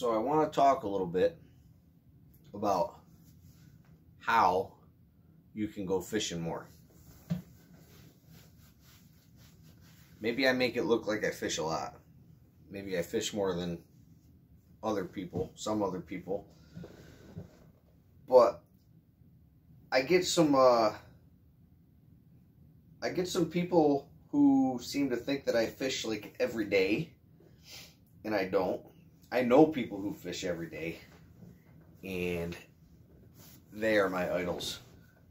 So I want to talk a little bit about how you can go fishing more. Maybe I make it look like I fish a lot. Maybe I fish more than other people, some other people. But I get some people who seem to think that I fish like every day, and I don't. I know people who fish every day, and they are my idols.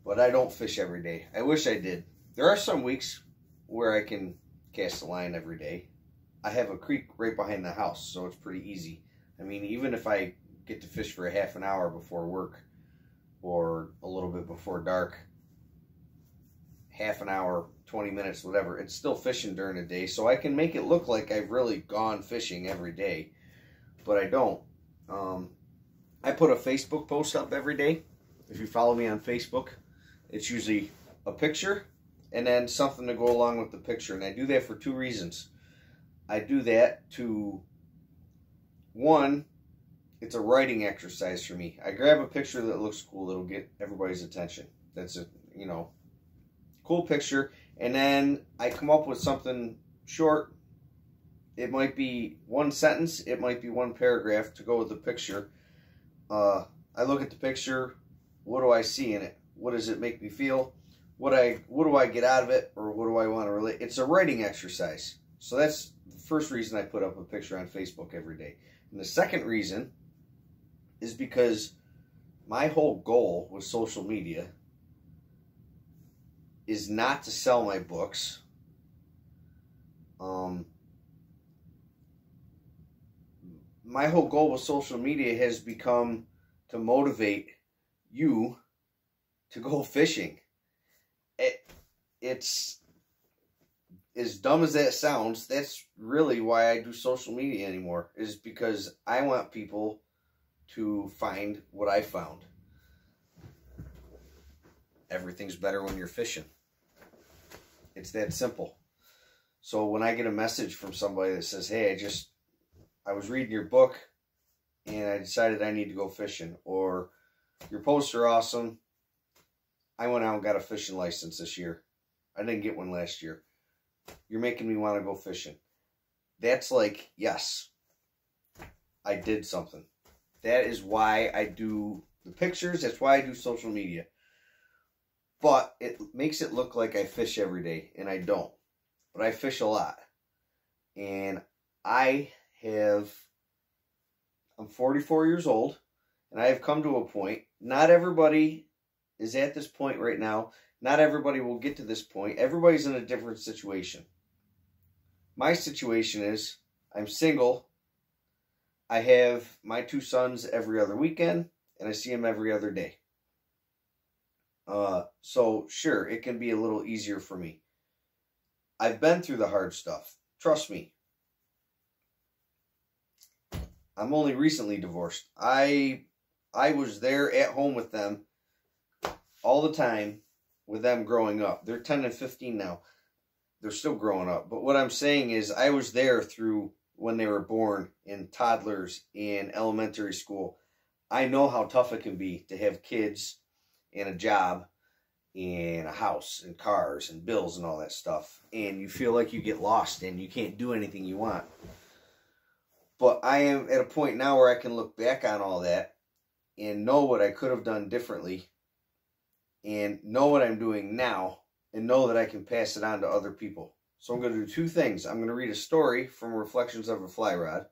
But I don't fish every day. I wish I did. There are some weeks where I can cast a line every day. I have a creek right behind the house, so it's pretty easy. I mean, even if I get to fish for a half an hour before work or a little bit before dark, half an hour, 20 minutes, whatever, it's still fishing during the day, so I can make it look like I've really gone fishing every day, but I don't. I put a Facebook post up every day. If you follow me on Facebook, it's usually a picture and then something to go along with the picture, and I do that for two reasons. I do that to, one, it's a writing exercise for me. I grab a picture that looks cool, that'll get everybody's attention. That's a, cool picture, and then I come up with something short. It might be one sentence, it might be one paragraph to go with the picture. I look at the picture, what do I see in it? What does it make me feel? What do I get out of it, or what do I want to relate? It's a writing exercise. So that's the first reason I put up a picture on Facebook every day. And the second reason is because my whole goal with social media is not to sell my books. My whole goal with social media has become to motivate you to go fishing. It's as dumb as that sounds. That's really why I do social media anymore, is because I want people to find what I found. Everything's better when you're fishing. It's that simple. So when I get a message from somebody that says, hey, I was reading your book and I decided I need to go fishing, or your posts are awesome, I went out and got a fishing license this year. I didn't get one last year. You're making me want to go fishing. That's like, yes, I did something. That is why I do the pictures. That's why I do social media. But it makes it look like I fish every day, and I don't. But I fish a lot. And I'm 44 years old, and I have come to a point. Not everybody is at this point right now. Not everybody will get to this point. Everybody's in a different situation. My situation is I'm single. I have my two sons every other weekend, and I see them every other day. So sure, it can be a little easier for me. I've been through the hard stuff. Trust me. I'm only recently divorced. I was there at home with them all the time with them growing up. They're 10 and 15 now. They're still growing up. But what I'm saying is I was there through when they were born, in toddlers, in elementary school. I know how tough it can be to have kids and a job and a house and cars and bills and all that stuff. And you feel like you get lost and you can't do anything you want. But I am at a point now where I can look back on all that and know what I could have done differently, and know what I'm doing now, and know that I can pass it on to other people. So I'm going to do two things. I'm going to read a story from Reflections of a Fly Rod,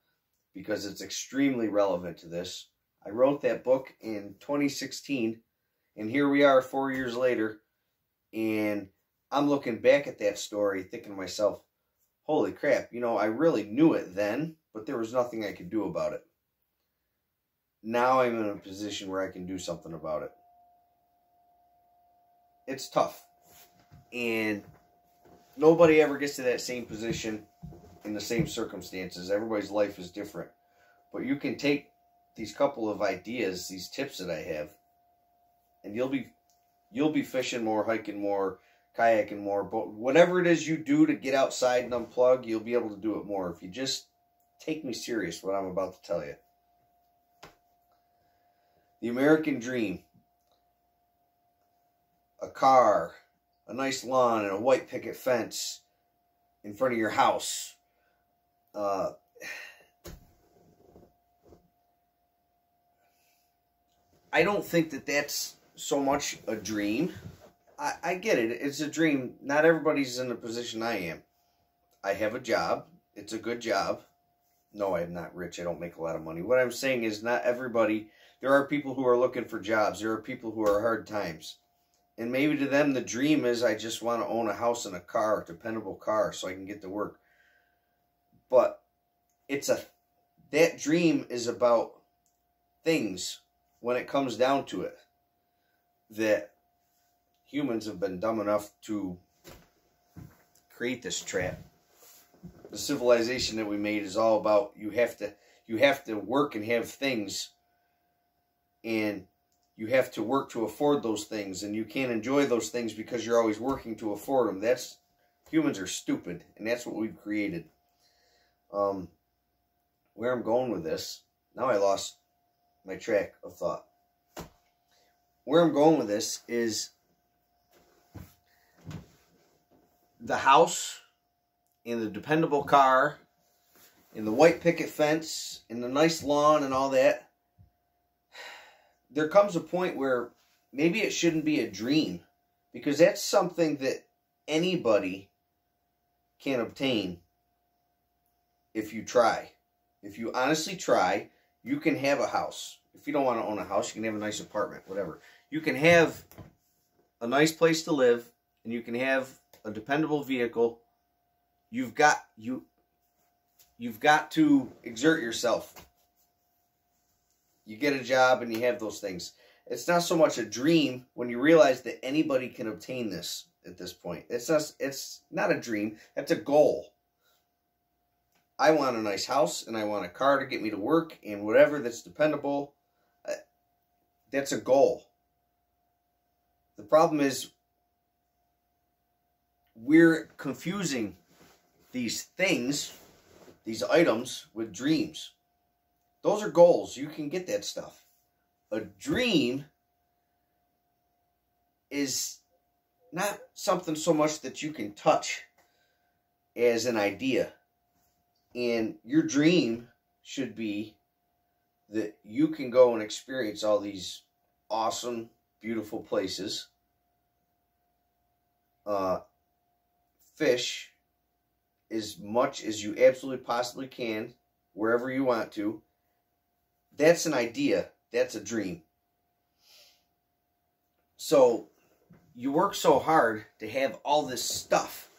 because it's extremely relevant to this. I wrote that book in 2016, and here we are 4 years later, and I'm looking back at that story thinking to myself, holy crap, I really knew it then, but there was nothing I could do about it. Now I'm in a position where I can do something about it. It's tough. And nobody ever gets to that same position in the same circumstances. Everybody's life is different. But you can take these couple of ideas, these tips that I have, and you'll be fishing more, hiking more, kayaking more, but whatever it is you do to get outside and unplug, you'll be able to do it more if you just take me serious what I'm about to tell you. The American dream. A car, a nice lawn, and a white picket fence in front of your house. I don't think that that's so much a dream. I get it. It's a dream. Not everybody's in the position I am. I have a job. It's a good job. No, I'm not rich. I don't make a lot of money. What I'm saying is not everybody. There are people who are looking for jobs. There are people who are hard times. And maybe to them the dream is I just want to own a house and a car, a dependable car, so I can get to work. But that dream is about things when it comes down to it that humans have been dumb enough to create this trap. The civilization that we made is all about you have to work and have things, and you have to work to afford those things, and you can't enjoy those things because you're always working to afford them. Humans are stupid, and that's what we've created. Where I'm going with this, now I lost my track of thought. Where I'm going with this is the house and the dependable car and the white picket fence and the nice lawn and all that. There comes a point where maybe it shouldn't be a dream, because that's something that anybody can obtain if you try. If you honestly try, you can have a house. If you don't want to own a house, you can have a nice apartment, whatever. You can have a nice place to live, and you can have a dependable vehicle. You've got to exert yourself. You get a job and you have those things. It's not so much a dream when you realize that anybody can obtain this at this point. It's not a dream. That's a goal. I want a nice house and I want a car to get me to work and whatever that's dependable. That's a goal. The problem is we're confusing these things, these items, with dreams. Those are goals. You can get that stuff. A dream is not something so much that you can touch as an idea. And your dream should be that you can go and experience all these awesome, beautiful places. Fish as much as you absolutely possibly can, wherever you want to. That's an idea. That's a dream. So you work so hard to have all this stuff.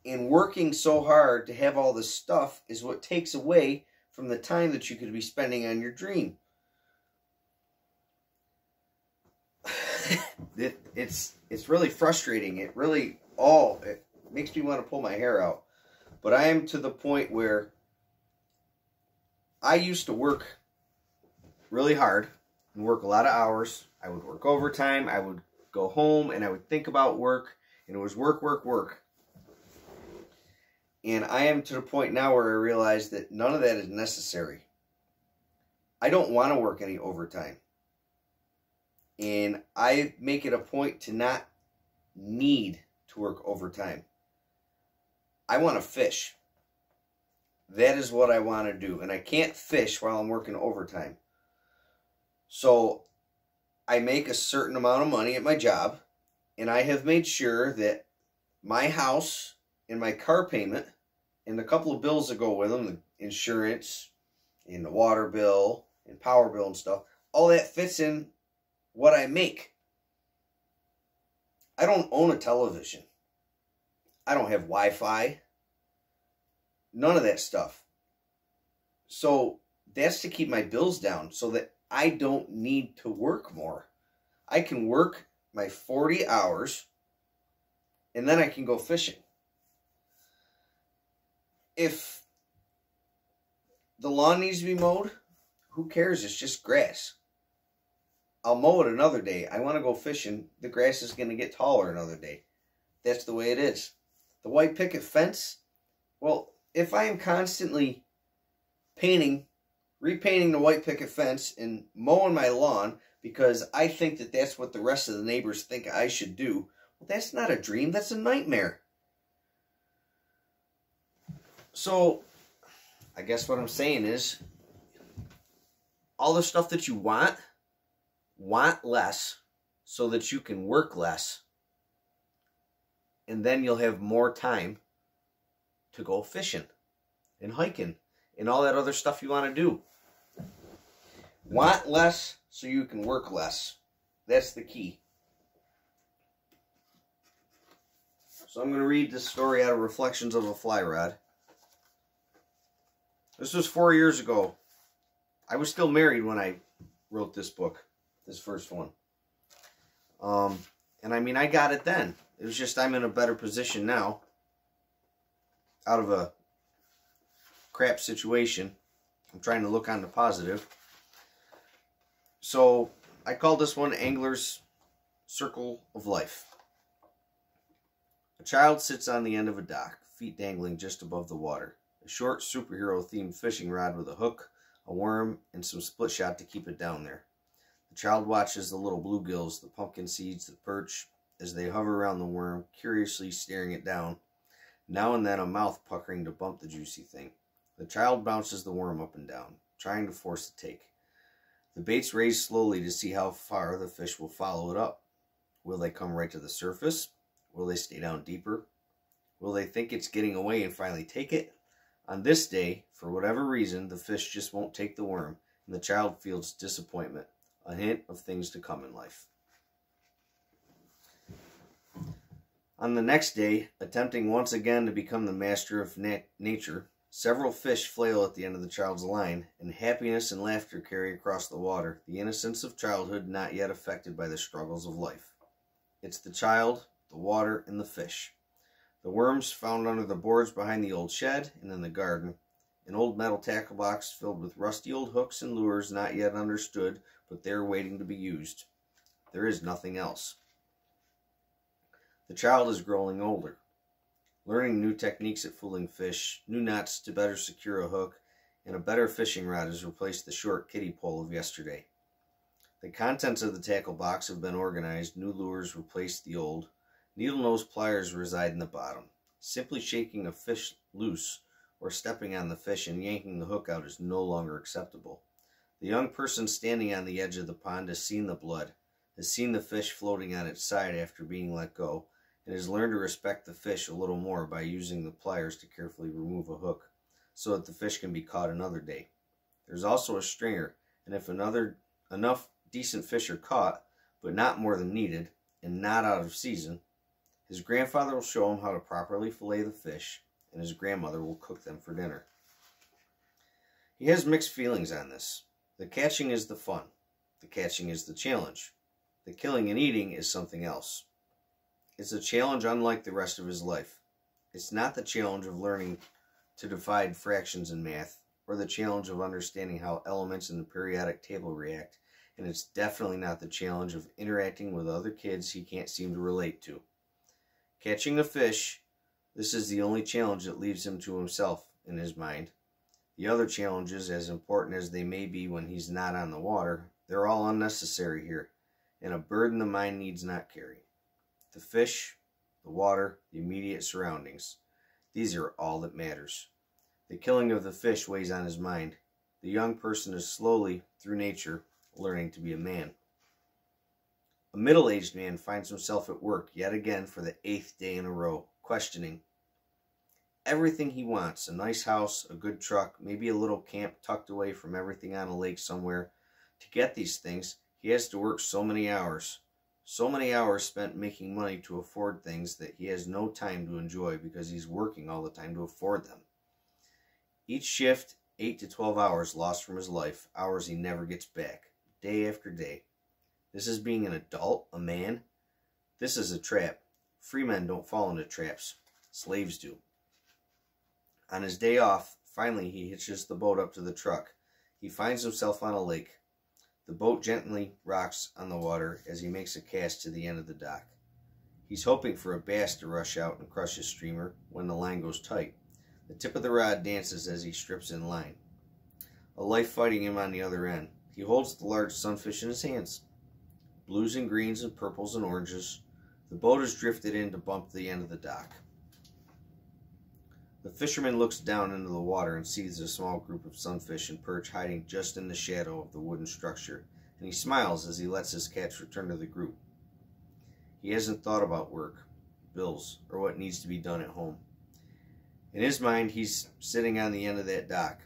And working so hard to have all this stuff is what takes away from the time that you could be spending on your dream. It's really frustrating. It makes me want to pull my hair out. But I am to the point where I used to work really hard and work a lot of hours. I would work overtime. I would go home and I would think about work. And it was work, work, work. And I am to the point now where I realize that none of that is necessary. I don't want to work any overtime. And I make it a point to not need to work overtime. I want to fish. That is what I want to do. And I can't fish while I'm working overtime. So I make a certain amount of money at my job. And I have made sure that my house and my car payment and a couple of bills that go with them, the insurance and the water bill and power bill and stuff, all that fits in what I make. I don't own a television. I don't have Wi-Fi. None of that stuff. So that's to keep my bills down so that I don't need to work more. I can work my 40 hours and then I can go fishing. If the lawn needs to be mowed, who cares? It's just grass. I'll mow it another day. I want to go fishing. The grass is going to get taller another day. That's the way it is. The white picket fence, well, if I am constantly painting repainting the white picket fence and mowing my lawn because I think that that's what the rest of the neighbors think I should do. Well, that's not a dream, that's a nightmare. So, I guess what I'm saying is, all the stuff that you want less so that you can work less. And then you'll have more time to go fishing and hiking and all that other stuff you want to do. Want less so you can work less. That's the key. So I'm going to read this story out of Reflections of a Fly Rod. This was 4 years ago. I was still married when I wrote this book, this first one. And I mean, I got it then. It was just I'm in a better position now. Out of a crap situation. I'm trying to look on the positive. So, I called this one Angler's Circle of Life. A child sits on the end of a dock, feet dangling just above the water. A short superhero-themed fishing rod with a hook, a worm, and some split shot to keep it down there. The child watches the little bluegills, the pumpkin seeds, the perch, as they hover around the worm, curiously staring it down, now and then a mouth puckering to bump the juicy thing. The child bounces the worm up and down, trying to force a take. The bait's raised slowly to see how far the fish will follow it up. Will they come right to the surface? Will they stay down deeper? Will they think it's getting away and finally take it? On this day, for whatever reason, the fish just won't take the worm, and the child feels disappointment, a hint of things to come in life. On the next day, attempting once again to become the master of nature, several fish flail at the end of the child's line, and happiness and laughter carry across the water, the innocence of childhood not yet affected by the struggles of life. It's the child, the water, and the fish. The worms found under the boards behind the old shed and in the garden, an old metal tackle box filled with rusty old hooks and lures not yet understood, but there waiting to be used. There is nothing else. The child is growing older, learning new techniques at fooling fish, new knots to better secure a hook, and a better fishing rod has replaced the short kiddie pole of yesterday. The contents of the tackle box have been organized, new lures replaced the old, needle-nose pliers reside in the bottom. Simply shaking a fish loose or stepping on the fish and yanking the hook out is no longer acceptable. The young person standing on the edge of the pond has seen the blood, has seen the fish floating on its side after being let go, and has learned to respect the fish a little more by using the pliers to carefully remove a hook, so that the fish can be caught another day. There's also a stringer, and if enough decent fish are caught, but not more than needed, and not out of season, his grandfather will show him how to properly fillet the fish, and his grandmother will cook them for dinner. He has mixed feelings on this. The catching is the fun. The catching is the challenge. The killing and eating is something else. It's a challenge unlike the rest of his life. It's not the challenge of learning to divide fractions in math, or the challenge of understanding how elements in the periodic table react, and it's definitely not the challenge of interacting with other kids he can't seem to relate to. Catching a fish, this is the only challenge that leaves him to himself in his mind. The other challenges, as important as they may be when he's not on the water, they're all unnecessary here, and a burden the mind needs not carry. The fish, the water, the immediate surroundings, these are all that matters. The killing of the fish weighs on his mind. The young person is slowly, through nature, learning to be a man. A middle-aged man finds himself at work yet again for the 8th day in a row, questioning everything he wants: a nice house, a good truck, maybe a little camp tucked away from everything on a lake somewhere. To get these things, he has to work so many hours spent making money to afford things that he has no time to enjoy because he's working all the time to afford them. Each shift, 8 to 12 hours lost from his life, hours he never gets back, day after day. This is being an adult, a man. This is a trap. Free men don't fall into traps. Slaves do. On his day off, finally he hitches the boat up to the truck. He finds himself on a lake. The boat gently rocks on the water as he makes a cast to the end of the dock. He's hoping for a bass to rush out and crush his streamer when the line goes tight. The tip of the rod dances as he strips in line. a life fighting him on the other end. He holds the large sunfish in his hands. Blues and greens and purples and oranges. The boat has drifted in to bump the end of the dock. The fisherman looks down into the water and sees a small group of sunfish and perch hiding just in the shadow of the wooden structure, and he smiles as he lets his catch return to the group. He hasn't thought about work, bills, or what needs to be done at home. In his mind, he's sitting on the end of that dock,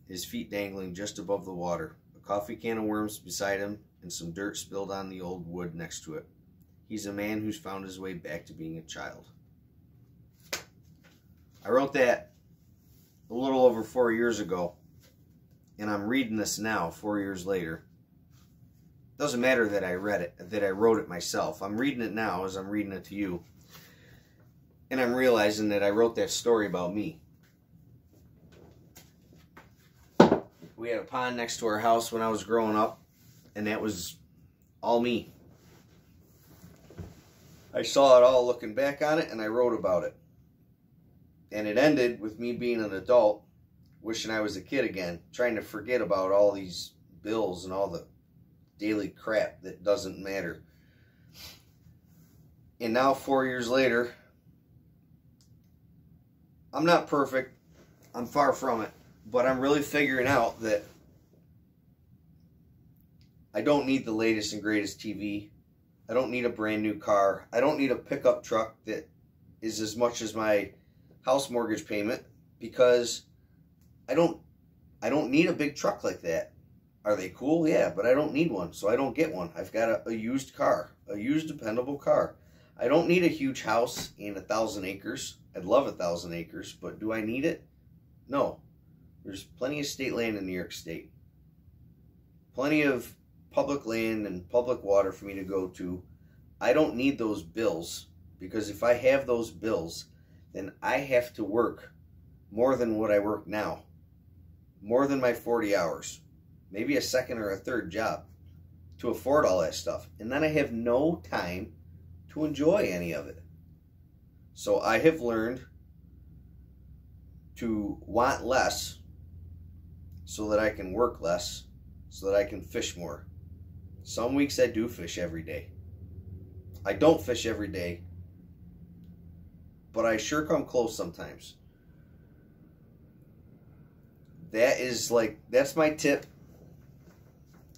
his feet dangling just above the water, a coffee can of worms beside him, and some dirt spilled on the old wood next to it. He's a man who's found his way back to being a child. I wrote that a little over 4 years ago, and I'm reading this now, 4 years later. Doesn't matter that I wrote it myself. I'm reading it now as I'm reading it to you. And I'm realizing that I wrote that story about me. We had a pond next to our house when I was growing up, and that was all me. I saw it all looking back on it, and I wrote about it. And it ended with me being an adult, wishing I was a kid again, trying to forget about all these bills and all the daily crap that doesn't matter. And now 4 years later, I'm not perfect. I'm far from it. But I'm really figuring out that I don't need the latest and greatest TV. I don't need a brand new car. I don't need a pickup truck that is as much as my house mortgage payment, because I don't need a big truck like that. Are they cool? Yeah, but I don't need one, so I don't get one. I've got a used car, a used dependable car. I don't need a huge house and 1,000 acres. I'd love 1,000 acres, but do I need it? No. There's plenty of state land in New York State. Plenty of public land and public water for me to go to. I don't need those bills, because if I have those bills, then I have to work more than what I work now. More than my 40 hours. Maybe a second or a third job to afford all that stuff. And then I have no time to enjoy any of it. So I have learned to want less so that I can work less, so that I can fish more. Some weeks I do fish every day. I don't fish every day, but I sure come close sometimes. That's my tip.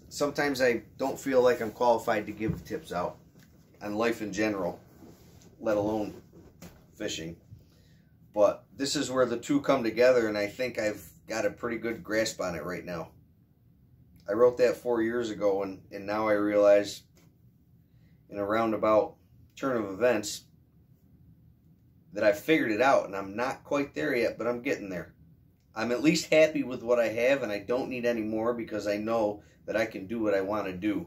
Sometimes I don't feel like I'm qualified to give tips out on life in general, let alone fishing. But this is where the two come together, and I think I've got a pretty good grasp on it right now. I wrote that 4 years ago, and now I realize in a roundabout turn of events that I've figured it out, and I'm not quite there yet, but I'm getting there. I'm at least happy with what I have, and I don't need any more, because I know that I can do what I want to do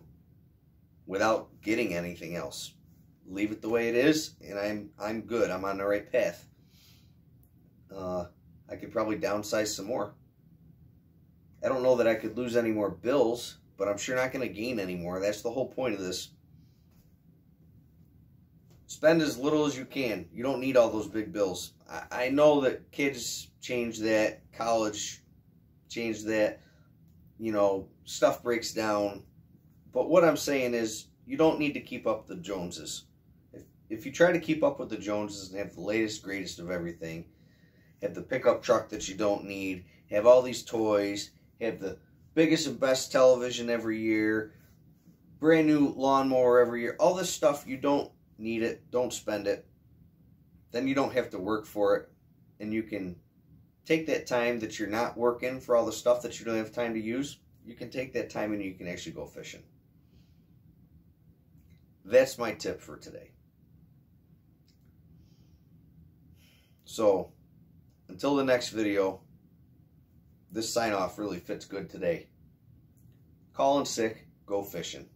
without getting anything else. Leave it the way it is, and I'm good. I'm on the right path. I could probably downsize some more. I don't know that I could lose any more bills, but I'm sure not going to gain any more. That's the whole point of this. Spend as little as you can. You don't need all those big bills. I know that kids change that, college change that, you know, stuff breaks down. But what I'm saying is, you don't need to keep up with the Joneses. If you try to keep up with the Joneses and have the latest, greatest of everything, have the pickup truck that you don't need, have all these toys, have the biggest and best television every year, brand new lawnmower every year, all this stuff, you don't need it, don't spend it. Then you don't have to work for it, and you can take that time that you're not working for all the stuff that you don't have time to use. You can take that time and you can actually go fishing. That's my tip for today. So, until the next video, this sign off really fits good today. Call in sick, go fishing.